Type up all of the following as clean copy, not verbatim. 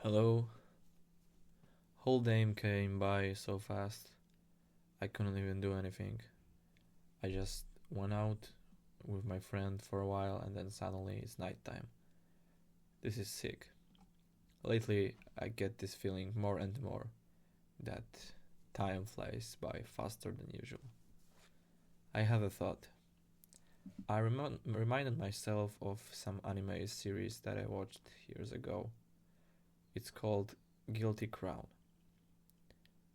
Hello. Whole day came by so fast. I couldn't even do anything. I just went out with my friend for a while and then suddenly it's nighttime. This is sick. Lately, I get this feeling more and more that time flies by faster than usual. I have a thought. I reminded myself of some anime series that I watched years ago. It's called Guilty Crown.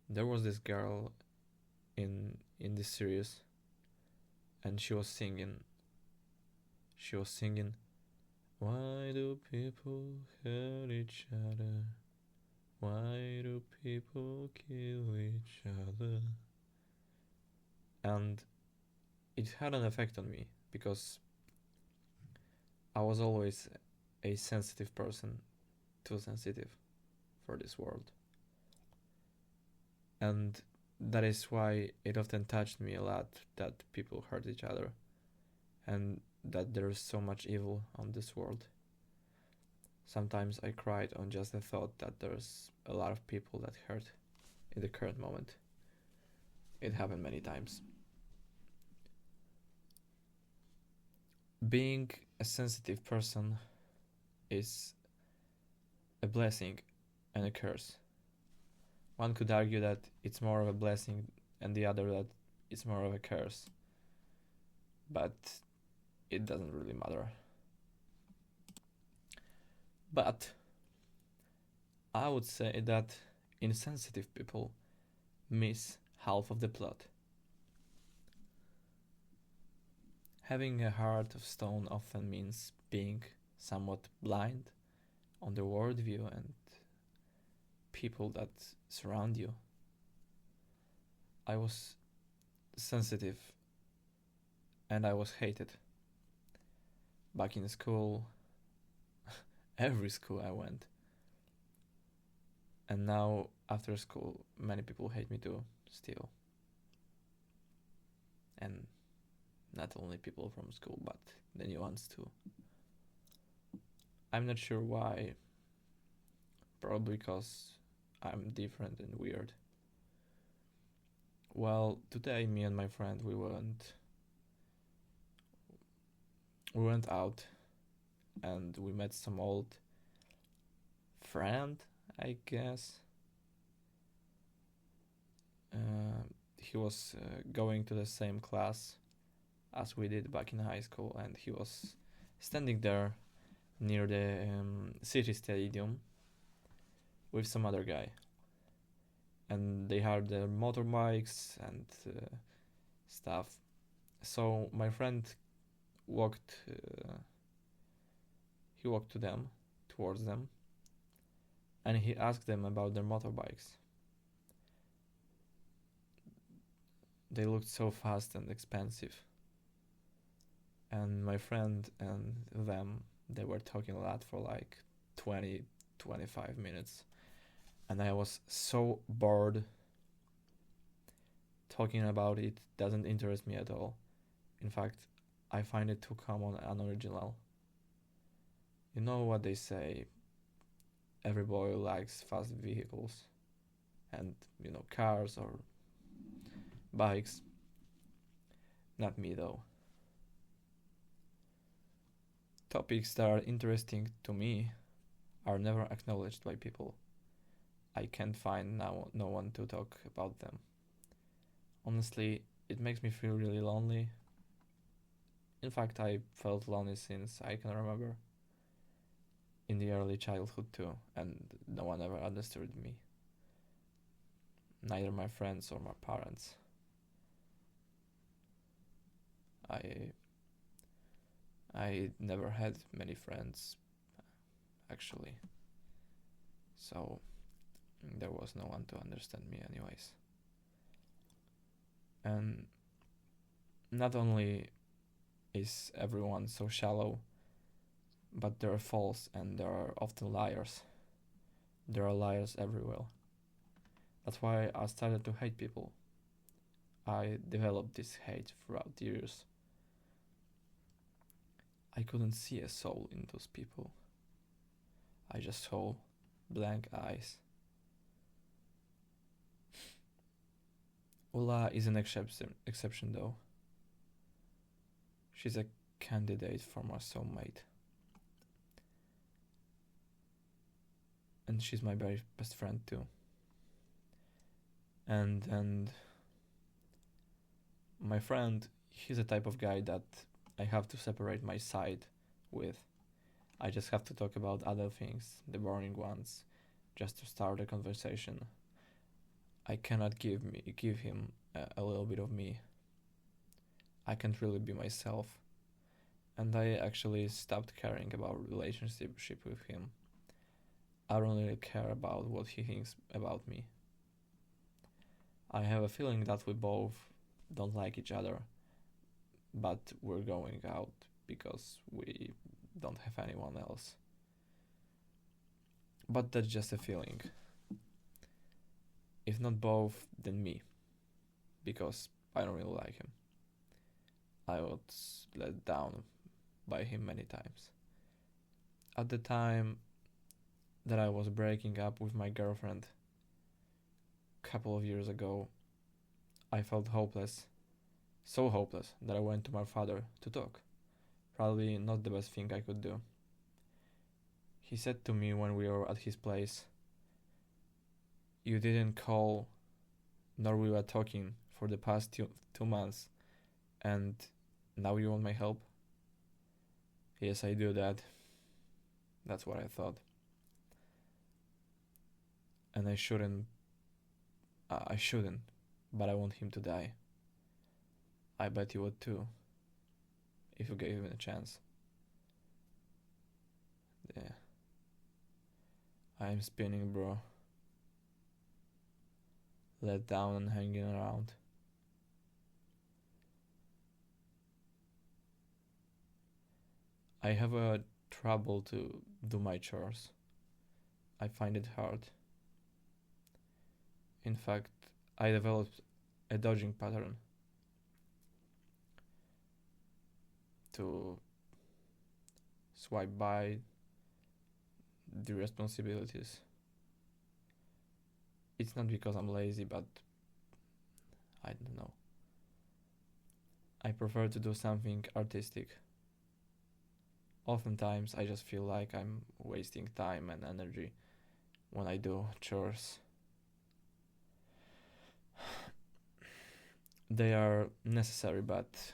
There was this girl in this series and she was singing why do people hurt each other, why do people kill each other, and it had an effect on me because I was always a sensitive person, too sensitive for this world, and that is why it often touched me a lot that people hurt each other and that there's so much evil on this world. Sometimes I cried on just the thought that there's a lot of people that hurt in the current moment. It happened many times. Being a sensitive person is a blessing and a curse. One could argue that it's more of a blessing and the other that it's more of a curse. But it doesn't really matter. But I would say that insensitive people miss half of the plot. Having a heart of stone often means being somewhat blind on the worldview and people that surround you. I was sensitive and I was hated. Back in school, every school I went. And now, after school, many people hate me too, still. And not only people from school, but the new ones too. I'm not sure why. Probably because I'm different and weird. Well, today me and my friend we went out and we met some old friend, I guess. He was going to the same class as we did back in high school, and he was standing there near the city stadium with some other guy. And they had their motorbikes and stuff. So my friend walked. He walked towards them, and he asked them about their motorbikes. They looked so fast and expensive. And my friend and them, they were talking a lot for like 20, 25 minutes. And I was so bored. Talking about it doesn't interest me at all. In fact, I find it too common and unoriginal. You know what they say, every boy likes fast vehicles and, cars or bikes. Not me though. Topics that are interesting to me are never acknowledged by people. I can't find no one to talk about them. Honestly, it makes me feel really lonely. In fact, I felt lonely since I can remember. In the early childhood too, and no one ever understood me. Neither my friends or my parents. I never had many friends, actually. So there was no one to understand me anyways. And not only is everyone so shallow, but they're false and there are often liars. There are liars everywhere. That's why I started to hate people. I developed this hate throughout the years. I couldn't see a soul in those people. I just saw blank eyes. Ula is an exception though. She's a candidate for my soulmate. And she's my very best friend too. And my friend, he's the type of guy that I have to separate my side with. I just have to talk about other things, the boring ones, just to start a conversation. I cannot give him a little bit of me. I can't really be myself. And I actually stopped caring about relationship with him. I don't really care about what he thinks about me. I have a feeling that we both don't like each other, but we're going out because we don't have anyone else. But that's just a feeling. If not both, then me, because I don't really like him. I was let down by him many times. At the time that I was breaking up with my girlfriend a couple of years ago, I felt hopeless. So hopeless that I went to my father to talk. Probably not the best thing I could do. He said to me when we were at his place, "You didn't call, nor we were talking for the past 2 months, and now you want my help?" Yes, I do that. That's what I thought. And I shouldn't, but I want him to die. I bet you would too, if you gave him a chance. Yeah. I'm spinning, bro. Let down and hanging around. I have a trouble to do my chores. I find it hard. In fact, I developed a dodging pattern to swipe by the responsibilities. It's not because I'm lazy, but I don't know. I prefer to do something artistic. Oftentimes, I just feel like I'm wasting time and energy when I do chores. They are necessary, but